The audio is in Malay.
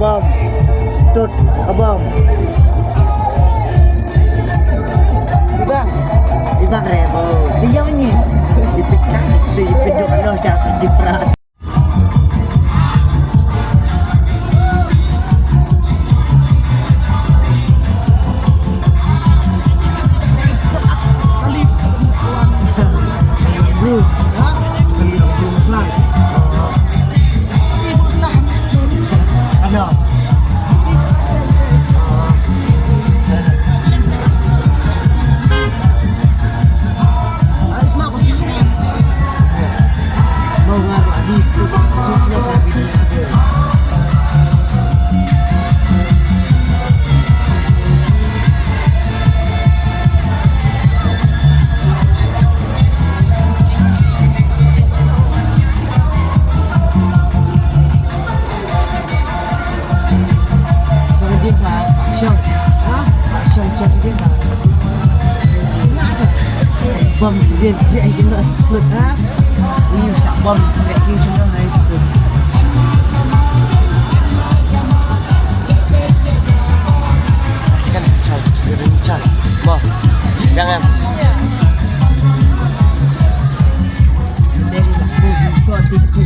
bom. Stut bom. Bang, 5.000. diam ni. Dipecah, dipenduk Allah siapa diperat. Bro, kali yang belum pulang. Ada. Harus nak pasal ni. Mau ngaruh di itu sudah habis dia. Dia Pak, Syong. Syong dia Pak. Bom dia jelas tu. Ini usah bom dia jelas nice tu. Sekarang cari rencana. Bah, jangan. Dari aku short itu.